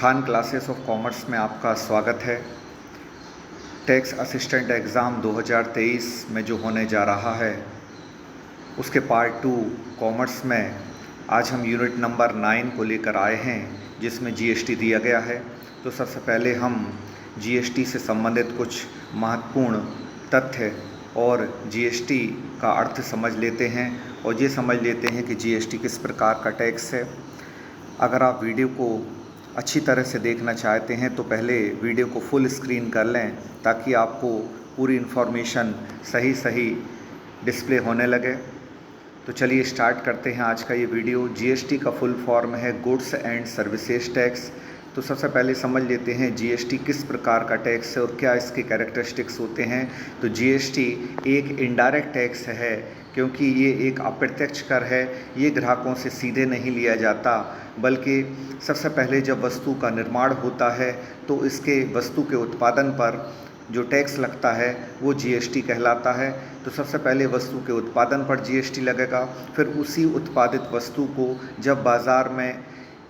Khan classes of commerce में आपका स्वागत है। टैक्स असिस्टेंट एग्ज़ाम 2023 में जो होने जा रहा है उसके पार्ट 2 कॉमर्स में आज हम यूनिट नंबर 9 को लेकर आए हैं, जिसमें जीएसटी दिया गया है। तो सबसे पहले हम जीएसटी से संबंधित कुछ महत्वपूर्ण तथ्य और जीएसटी का अर्थ समझ लेते हैं और ये समझ लेते हैं कि जीएसटी किस प्रकार का टैक्स है। अगर आप वीडियो को अच्छी तरह से देखना चाहते हैं तो पहले वीडियो को फुल स्क्रीन कर लें ताकि आपको पूरी इन्फॉर्मेशन सही डिस्प्ले होने लगे। तो चलिए स्टार्ट करते हैं आज का ये वीडियो। जीएसटी का फुल फॉर्म है गुड्स एंड सर्विसेज टैक्स। तो सबसे पहले समझ लेते हैं जीएसटी किस प्रकार का टैक्स है और क्या इसके कैरेक्टरिस्टिक्स होते हैं। तो जीएसटी एक इनडायरेक्ट टैक्स है क्योंकि ये एक अप्रत्यक्ष कर है। ये ग्राहकों से सीधे नहीं लिया जाता, बल्कि सबसे पहले जब वस्तु का निर्माण होता है तो इसके वस्तु के उत्पादन पर जो टैक्स लगता है वो जीएसटी कहलाता है। तो सबसे पहले वस्तु के उत्पादन पर जीएसटी लगेगा, फिर उसी उत्पादित वस्तु को जब बाज़ार में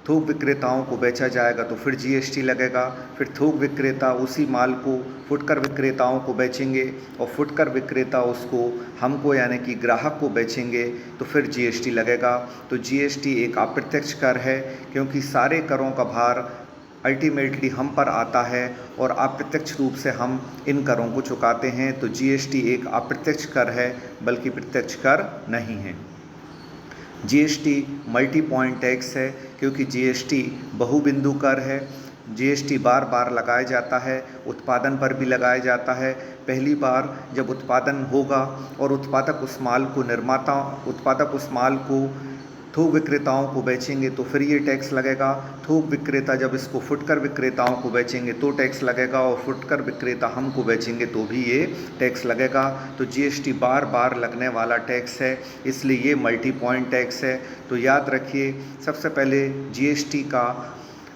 थोक विक्रेताओं को बेचा जाएगा तो फिर जीएसटी लगेगा। फिर थोक विक्रेता उसी माल को फुटकर विक्रेताओं को बेचेंगे और फुटकर विक्रेता उसको हमको यानी कि ग्राहक को बेचेंगे तो फिर जीएसटी लगेगा। तो जीएसटी एक अप्रत्यक्ष कर है क्योंकि सारे करों का भार अल्टीमेटली हम पर आता है और अप्रत्यक्ष रूप से हम इन करों को चुकाते हैं। तो जीएसटी एक अप्रत्यक्ष कर है बल्कि प्रत्यक्ष कर नहीं है। जीएसटी मल्टी पॉइंट टैक्स है क्योंकि जीएसटी बहुबिंदु कर है। जीएसटी बार बार लगाया जाता है, उत्पादन पर भी लगाया जाता है। पहली बार जब उत्पादन होगा और उत्पादक उस माल को थोक विक्रेताओं को बेचेंगे तो फिर ये टैक्स लगेगा। थोक विक्रेता जब इसको फुटकर विक्रेताओं को बेचेंगे तो टैक्स लगेगा और फुटकर विक्रेता हमको बेचेंगे तो भी ये टैक्स लगेगा। तो जीएसटी बार बार लगने वाला टैक्स है, इसलिए ये मल्टी पॉइंट टैक्स है। तो याद रखिए, सबसे पहले जीएसटी का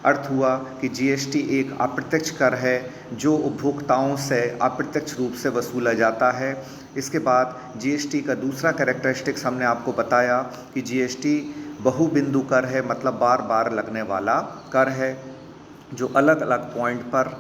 अर्थ हुआ कि जीएसटी एक अप्रत्यक्ष कर है जो उपभोक्ताओं से अप्रत्यक्ष रूप से वसूला जाता है। इसके बाद जीएसटी का दूसरा कैरेक्टरिस्टिक्स हमने आपको बताया कि जीएसटी बहुबिंदु कर है, मतलब बार बार लगने वाला कर है जो अलग अलग पॉइंट पर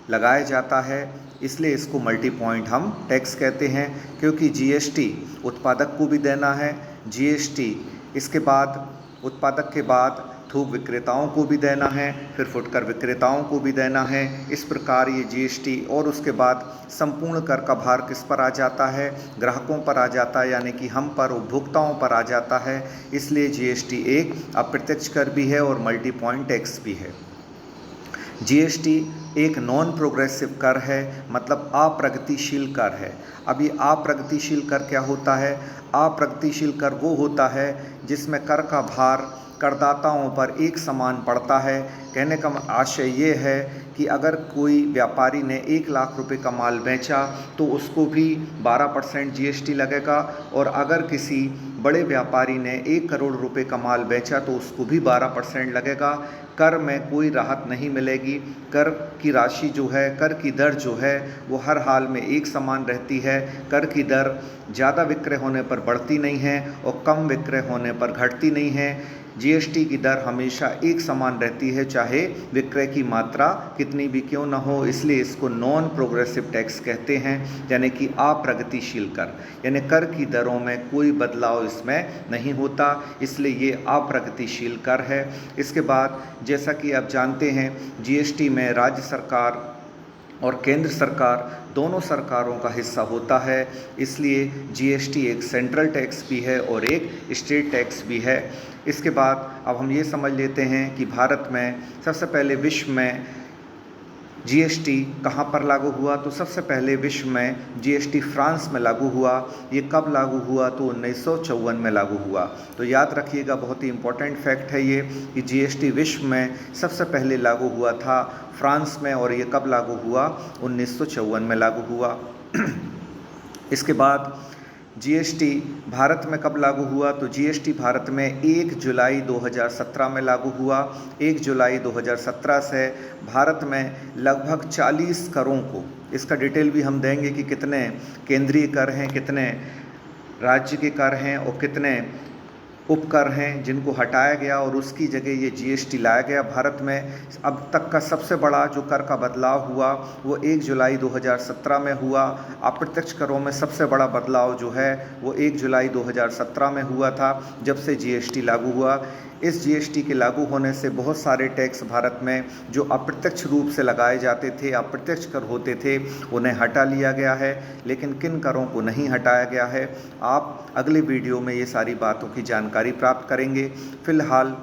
लगाया जाता है। इसलिए इसको मल्टी पॉइंट हम टैक्स कहते हैं क्योंकि जीएसटी उत्पादक को भी देना है, जीएसटी इसके बाद उत्पादक के बाद थोक विक्रेताओं को भी देना है, फिर फुटकर विक्रेताओं को भी देना है। इस प्रकार ये जीएसटी और उसके बाद संपूर्ण कर का भार किस पर आ जाता है? ग्राहकों पर आ जाता है, यानी कि हम पर, उपभोक्ताओं पर आ जाता है। इसलिए जीएसटी एक अप्रत्यक्ष कर भी है और मल्टी पॉइंट टैक्स भी है। जीएसटी एक नॉन प्रोग्रेसिव कर है, मतलब अप्रगतिशील कर है। अब ये अप्रगतिशील कर क्या होता है? अप्रगतिशील कर वो होता है जिसमें कर का भार करदाताओं पर एक समान पड़ता है। कहने का आशय ये है कि अगर कोई व्यापारी ने 1 लाख रुपए का माल बेचा तो उसको भी 12% जीएसटी लगेगा, और अगर किसी बड़े व्यापारी ने 1 करोड़ रुपए का माल बेचा तो उसको भी 12% लगेगा। कर में कोई राहत नहीं मिलेगी। कर की राशि जो है, कर की दर जो है वो हर हाल में एक समान रहती है। कर की दर ज़्यादा विक्रय होने पर बढ़ती नहीं है और कम विक्रय होने पर घटती नहीं है। जीएसटी की दर हमेशा एक समान रहती है, चाहे विक्रय की मात्रा कितनी भी क्यों न हो। इसलिए इसको नॉन प्रोग्रेसिव टैक्स कहते हैं, यानी कि अप्रगतिशील कर, यानी कर की दरों में कोई बदलाव इसमें नहीं होता, इसलिए ये अप्रगतिशील कर है। इसके बाद जैसा कि आप जानते हैं, जीएसटी में राज्य सरकार और केंद्र सरकार दोनों सरकारों का हिस्सा होता है। इसलिए जीएसटी एक सेंट्रल टैक्स भी है और एक स्टेट टैक्स भी है। इसके बाद अब हम ये समझ लेते हैं कि भारत में सबसे पहले विश्व में जीएसटी कहाँ पर लागू हुआ। तो सबसे पहले विश्व में जीएसटी फ्रांस में लागू हुआ। ये कब लागू हुआ? तो 1954 में लागू हुआ। तो याद रखिएगा, बहुत ही इम्पोर्टेंट फैक्ट है ये कि जीएसटी विश्व में सबसे पहले लागू हुआ था फ्रांस में, और ये कब लागू हुआ? 1954 में लागू हुआ। इसके बाद जीएसटी भारत में कब लागू हुआ? तो जीएसटी भारत में 1 जुलाई 2017 में लागू हुआ। 1 जुलाई 2017 से भारत में लगभग 40 करों को, इसका डिटेल भी हम देंगे कि कितने केंद्रीय कर हैं, कितने राज्य के कर हैं और कितने उपकर हैं जिनको हटाया गया और उसकी जगह ये जीएसटी लाया गया भारत में। अब तक का सबसे बड़ा जो कर का बदलाव हुआ वो 1 जुलाई 2017 में हुआ। अप्रत्यक्ष करों में सबसे बड़ा बदलाव जो है वो 1 जुलाई 2017 में हुआ था, जब से जीएसटी लागू हुआ। इस जीएसटी के लागू होने से बहुत सारे टैक्स भारत में जो अप्रत्यक्ष रूप से लगाए जाते थे, अप्रत्यक्ष कर होते थे, उन्हें हटा लिया गया है। लेकिन किन करों को नहीं हटाया गया है, आप अगले वीडियो में ये सारी बातों की जानकारी प्राप्त करेंगे। फिलहाल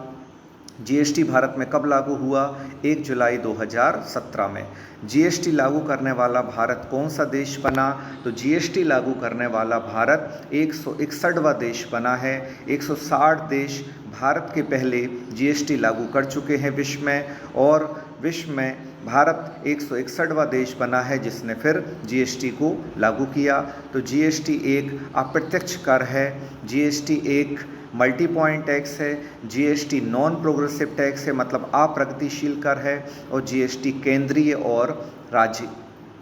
जीएसटी भारत में कब लागू हुआ? 1 जुलाई 2017 में। जीएसटी लागू करने वाला भारत कौन सा देश बना? तो जीएसटी लागू करने वाला भारत 161वां देश बना है। 160 देश भारत के पहले जीएसटी लागू कर चुके हैं विश्व में, और विश्व में भारत 161वां देश बना है जिसने फिर जीएसटी को लागू किया। तो जीएसटी एक अप्रत्यक्ष कर है, जीएसटी एक मल्टी पॉइंट टैक्स है, जीएसटी नॉन प्रोग्रेसिव टैक्स है, मतलब अप्रगतिशील कर है, और जीएसटी केंद्रीय और राज्य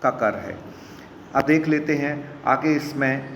का कर है। अब देख लेते हैं आगे इसमें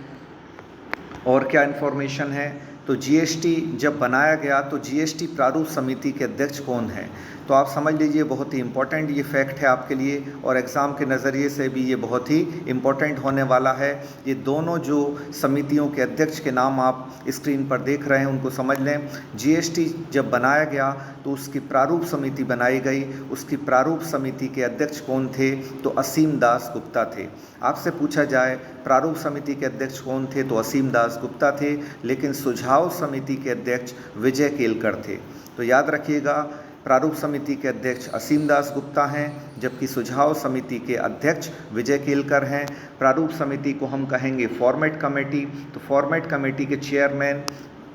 और क्या इन्फॉर्मेशन है। तो जीएसटी जब बनाया गया तो जीएसटी प्रारूप समिति के अध्यक्ष कौन है? तो आप समझ लीजिए बहुत ही इम्पोर्टेंट ये फैक्ट है आपके लिए, और एग्ज़ाम के नज़रिए से भी ये बहुत ही इम्पोर्टेंट होने वाला है। ये दोनों जो समितियों के अध्यक्ष के नाम आप स्क्रीन पर देख रहे हैं उनको समझ लें। जीएसटी जब बनाया गया तो उसकी प्रारूप समिति बनाई गई। उसकी प्रारूप समिति के अध्यक्ष कौन थे? तो असीम दास गुप्ता थे। आपसे पूछा जाए प्रारूप समिति के अध्यक्ष कौन थे, तो असीम दास गुप्ता थे, लेकिन सुझाव समिति के अध्यक्ष विजय केलकर थे। तो याद रखिएगा, प्रारूप समिति के अध्यक्ष असीम दास गुप्ता हैं, जबकि सुझाव समिति के अध्यक्ष विजय केलकर हैं। प्रारूप समिति को हम कहेंगे फॉर्मेट कमेटी। तो फॉर्मेट कमेटी के चेयरमैन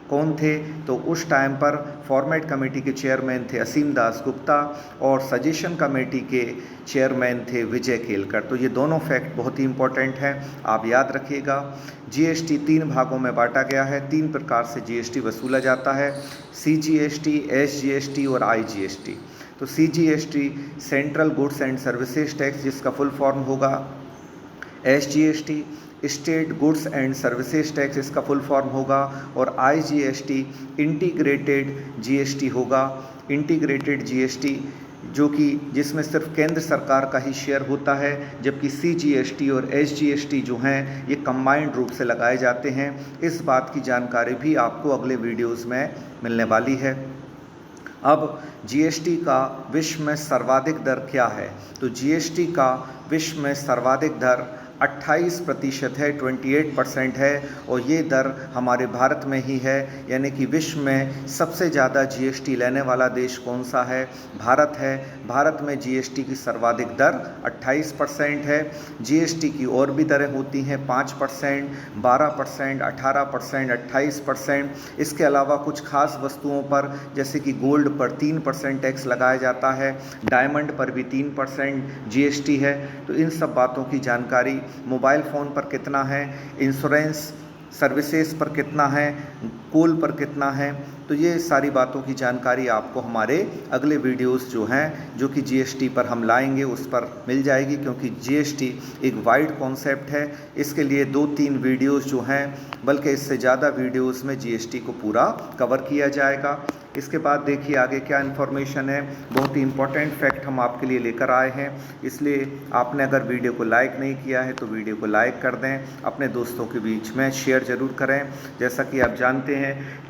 कौन थे? तो उस टाइम पर फॉर्मेट कमेटी के चेयरमैन थे असीम दास गुप्ता, और सजेशन कमेटी के चेयरमैन थे विजय केलकर। तो ये दोनों फैक्ट बहुत ही इंपॉर्टेंट हैं, आप याद रखिएगा। जीएसटी 3 भागों में बांटा गया है। 3 प्रकार से जीएसटी वसूला जाता है: सीजीएसटी, एसजीएसटी और आईजीएसटी। तो CGST central goods and services tax, जिसका फुल फॉर्म होगा SGST state goods and services tax, इसका फुल फॉर्म होगा, और आईजीएसटी इंटीग्रेटेड जीएसटी होगा। इंटीग्रेटेड जीएसटी जो कि जिसमें सिर्फ केंद्र सरकार का ही शेयर होता है, जबकि सीजीएसटी और एसजीएसटी जो हैं ये कंबाइंड रूप से लगाए जाते हैं। इस बात की जानकारी भी आपको अगले वीडियोज़ में मिलने वाली है। अब जीएसटी का विश्व में सर्वाधिक दर क्या है? तो जीएसटी का विश्व में सर्वाधिक दर 28% है, 28% है, और ये दर हमारे भारत में ही है। यानी कि विश्व में सबसे ज़्यादा जीएसटी लेने वाला देश कौन सा है? भारत है। भारत में जीएसटी की सर्वाधिक दर 28% है। जीएसटी की और भी दरें होती हैं, 5%, 12%, 18%, 28%। इसके अलावा कुछ खास वस्तुओं पर जैसे कि गोल्ड पर 3% टैक्स लगाया जाता है, डायमंड पर भी 3% जीएसटी है। तो इन सब बातों की जानकारी, मोबाइल फ़ोन पर कितना है, इंश्योरेंस सर्विसेज पर कितना है, कोल पर कितना है, तो ये सारी बातों की जानकारी आपको हमारे अगले वीडियोस जो हैं, जो कि जीएसटी पर हम लाएंगे, उस पर मिल जाएगी। क्योंकि जीएसटी एक वाइड कॉन्सेप्ट है, इसके लिए 2-3 वीडियोस जो हैं, बल्कि इससे ज़्यादा वीडियोस में जीएसटी को पूरा कवर किया जाएगा। इसके बाद देखिए आगे क्या इन्फॉर्मेशन है। बहुत ही इंपॉर्टेंट फैक्ट हम आपके लिए लेकर आए हैं, इसलिए आपने अगर वीडियो को लाइक नहीं किया है तो वीडियो को लाइक कर दें, अपने दोस्तों के बीच में शेयर ज़रूर करें। जैसा कि आप जानते हैं,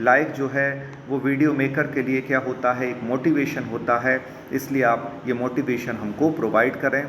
लाइक जो है वो वीडियो मेकर के लिए क्या होता है, एक मोटिवेशन होता है। इसलिए आप ये मोटिवेशन हमको प्रोवाइड करें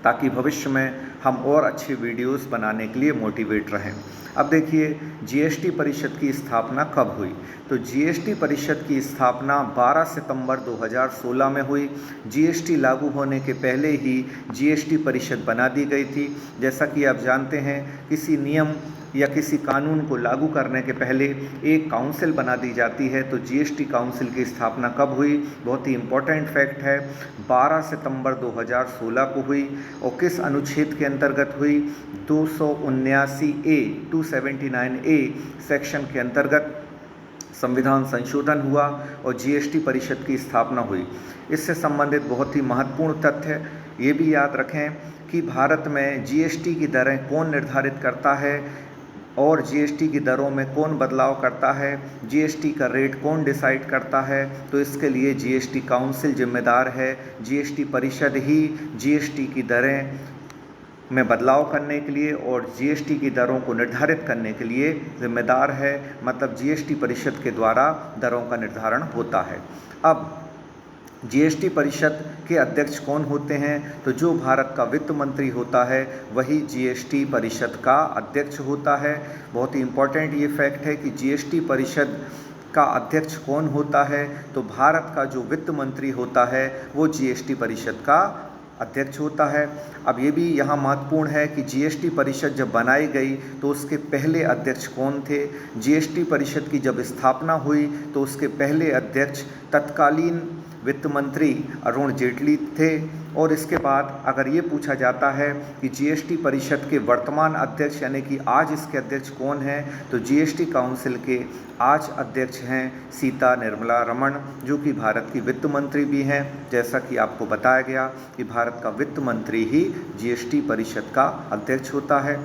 ताकि भविष्य में हम और अच्छे वीडियोस बनाने के लिए मोटिवेट रहें। अब देखिए जीएसटी परिषद की स्थापना कब हुई? तो जीएसटी परिषद की स्थापना 12 सितंबर 2016 में हुई। जीएसटी लागू होने के पहले ही जीएसटी परिषद बना दी गई थी। जैसा कि आप जानते हैं, किसी नियम या किसी कानून को लागू करने के पहले एक काउंसिल बना दी जाती है। तो जीएसटी काउंसिल की स्थापना कब हुई? बहुत ही इम्पोर्टेंट फैक्ट है, 12 सितंबर 2016 को हुई। और किस अनुच्छेद के अंतर्गत हुई? 279A 279A सेक्शन के अंतर्गत संविधान संशोधन हुआ और जीएसटी परिषद की स्थापना हुई। इससे संबंधित बहुत ही महत्वपूर्ण तथ्य ये भी याद रखें कि भारत में जीएसटी की दरें कौन निर्धारित करता है, और जीएसटी की दरों में कौन बदलाव करता है, जीएसटी का रेट कौन डिसाइड करता है, तो इसके लिए जीएसटी काउंसिल जिम्मेदार है। जीएसटी परिषद ही जीएसटी की दरें में बदलाव करने के लिए और जीएसटी की दरों को निर्धारित करने के लिए जिम्मेदार है। मतलब जीएसटी परिषद के द्वारा दरों का निर्धारण होता है। अब जीएसटी परिषद के अध्यक्ष कौन होते हैं, तो जो भारत का वित्त मंत्री होता है वही जीएसटी परिषद का अध्यक्ष होता है। बहुत ही इम्पोर्टेंट ये फैक्ट है कि जीएसटी परिषद का अध्यक्ष कौन होता है, तो भारत का जो वित्त मंत्री होता है वो जीएसटी परिषद का अध्यक्ष होता है। अब ये भी यहाँ महत्वपूर्ण है कि जीएसटी परिषद जब बनाई गई तो उसके पहले अध्यक्ष कौन थे। जीएसटी परिषद की जब स्थापना हुई तो उसके पहले अध्यक्ष तत्कालीन वित्त मंत्री अरुण जेटली थे। और इसके बाद अगर ये पूछा जाता है कि जीएसटी परिषद के वर्तमान अध्यक्ष यानी कि आज इसके अध्यक्ष कौन हैं, तो जीएसटी काउंसिल के आज अध्यक्ष हैं सीता निर्मला रमण, जो कि भारत की वित्त मंत्री भी हैं। जैसा कि आपको बताया गया कि भारत का वित्त मंत्री ही जीएसटी परिषद का अध्यक्ष होता है।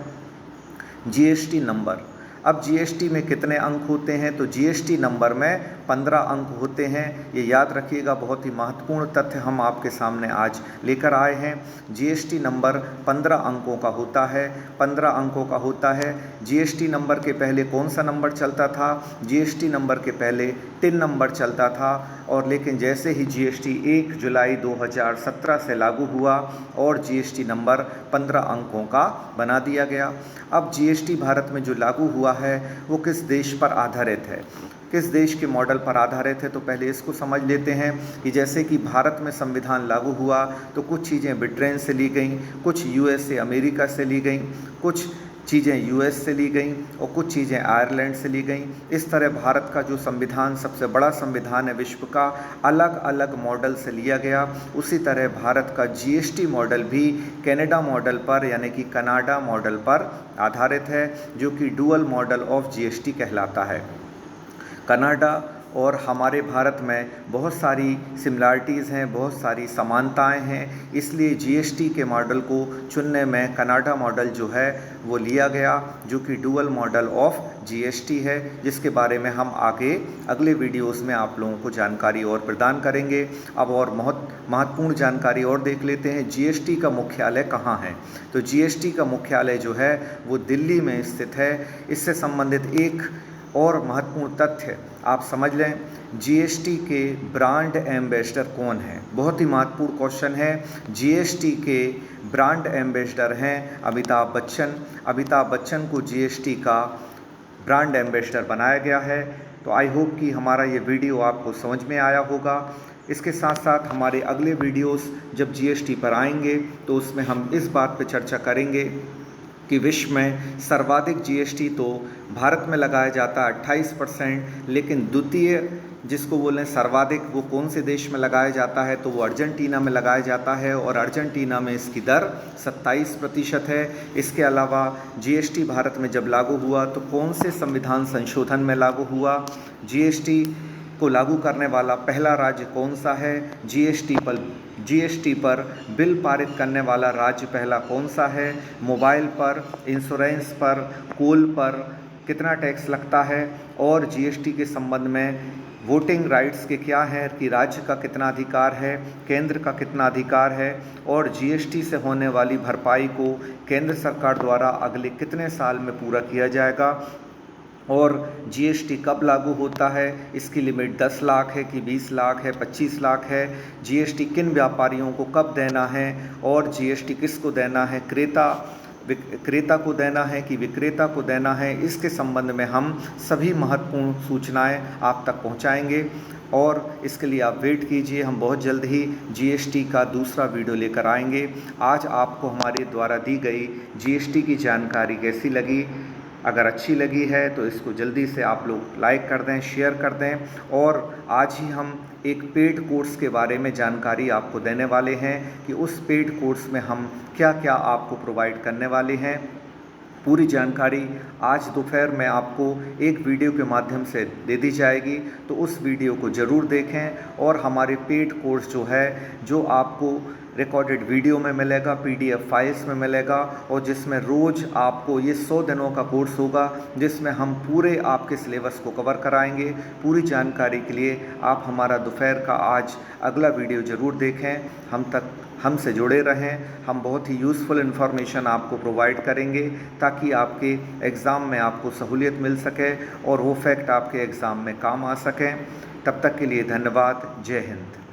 जीएसटी नंबर, अब जीएसटी में कितने अंक होते हैं, तो जीएसटी नंबर में 15 अंक होते हैं। ये याद रखिएगा, बहुत ही महत्वपूर्ण तथ्य हम आपके सामने आज लेकर आए हैं। जीएसटी नंबर 15 अंकों का होता है। 15 अंकों का होता है। जीएसटी नंबर के पहले कौन सा नंबर चलता था, जीएसटी नंबर के पहले टिन नंबर चलता था। और लेकिन जैसे ही जीएसटी 1 जुलाई 2017 से लागू हुआ और जीएसटी नंबर 15 अंकों का बना दिया गया। अब जीएसटी भारत में जो लागू हुआ है वो किस देश पर आधारित है, किस देश के मॉडल पर आधारित है, तो पहले इसको समझ लेते हैं कि जैसे कि भारत में संविधान लागू हुआ तो कुछ चीज़ें ब्रिटेन से ली गई, कुछ यूएसए अमेरिका से ली गई, कुछ चीज़ें यूएस से ली गई और कुछ चीज़ें आयरलैंड से ली गई। इस तरह भारत का जो संविधान सबसे बड़ा संविधान है विश्व का, अलग अलग मॉडल से लिया गया। उसी तरह भारत का जीएसटी मॉडल भी कनाडा मॉडल पर यानी कि कनाडा मॉडल पर आधारित है, जो कि डुअल मॉडल ऑफ जीएसटी कहलाता है। कनाडा और हमारे भारत में बहुत सारी सिमिलरिटीज़ हैं, बहुत सारी समानताएं हैं, इसलिए जीएसटी के मॉडल को चुनने में कनाडा मॉडल जो है वो लिया गया, जो कि डुअल मॉडल ऑफ जीएसटी है, जिसके बारे में हम आगे अगले वीडियोस में आप लोगों को जानकारी और प्रदान करेंगे। अब और बहुत महत्वपूर्ण जानकारी और देख लेते हैं, जीएसटी का मुख्यालय कहाँ है। तो जीएसटी का मुख्यालय जो है वो दिल्ली में स्थित है। इससे संबंधित एक और महत्वपूर्ण तथ्य आप समझ लें, जीएसटी के ब्रांड एम्बेसडर कौन है। बहुत ही महत्वपूर्ण क्वेश्चन है। जीएसटी के ब्रांड एम्बेसडर हैं अमिताभ बच्चन। अमिताभ बच्चन को जीएसटी का ब्रांड एम्बेसडर बनाया गया है। तो आई होप कि हमारा ये वीडियो आपको समझ में आया होगा। इसके साथ साथ हमारे अगले वीडियोस जब जीएसटी पर आएंगे तो उसमें हम इस बात पर चर्चा करेंगे कि विश्व में सर्वाधिक जीएसटी तो भारत में लगाया जाता है 28%, लेकिन द्वितीय जिसको बोलें सर्वाधिक वो कौन से देश में लगाया जाता है, तो वो अर्जेंटीना में लगाया जाता है और अर्जेंटीना में इसकी दर 27% है। इसके अलावा जीएसटी भारत में जब लागू हुआ तो कौन से संविधान संशोधन में लागू हुआ, जीएसटी को लागू करने वाला पहला राज्य कौन सा है, जीएसटी पर बिल पारित करने वाला राज्य पहला कौन सा है, मोबाइल पर, इंश्योरेंस पर, कोल पर कितना टैक्स लगता है, और जीएसटी के संबंध में वोटिंग राइट्स के क्या हैं कि राज्य का कितना अधिकार है, केंद्र का कितना अधिकार है, और जीएसटी से होने वाली भरपाई को केंद्र सरकार द्वारा अगले कितने साल में पूरा किया जाएगा, और जीएसटी कब लागू होता है, इसकी लिमिट 10 लाख है कि 20 लाख है, 25 लाख है, जीएसटी किन व्यापारियों को कब देना है, और जीएसटी किसको देना है, क्रेता को देना है कि विक्रेता को देना है। इसके संबंध में हम सभी महत्वपूर्ण सूचनाएं आप तक पहुंचाएंगे और इसके लिए आप वेट कीजिए। हम बहुत जल्द ही जीएसटी का दूसरा वीडियो लेकर आएंगे। आज आपको हमारे द्वारा दी गई जीएसटी की जानकारी कैसी लगी? अगर अच्छी लगी है तो इसको जल्दी से आप लोग लाइक कर दें, शेयर कर दें, और आज ही हम एक पेड कोर्स के बारे में जानकारी आपको देने वाले हैं कि उस पेड कोर्स में हम क्या क्या आपको प्रोवाइड करने वाले हैं। पूरी जानकारी आज दोपहर में आपको एक वीडियो के माध्यम से दे दी जाएगी, तो उस वीडियो को ज़रूर देखें और हमारे पेड कोर्स जो है, जो आपको रिकॉर्डेड वीडियो में मिलेगा, PDF फाइल्स में मिलेगा, और जिसमें रोज़ आपको ये 100 दिनों का कोर्स होगा जिसमें हम पूरे आपके सिलेबस को कवर कराएंगे। पूरी जानकारी के लिए आप हमारा दोपहर का आज अगला वीडियो ज़रूर देखें। हमसे जुड़े रहें। हम बहुत ही यूज़फुल इन्फॉर्मेशन आपको प्रोवाइड करेंगे ताकि आपके एग्ज़ाम में आपको सहूलियत मिल सके और वो फैक्ट आपके एग्ज़ाम में काम आ सकें। तब तक के लिए धन्यवाद। जय हिंद।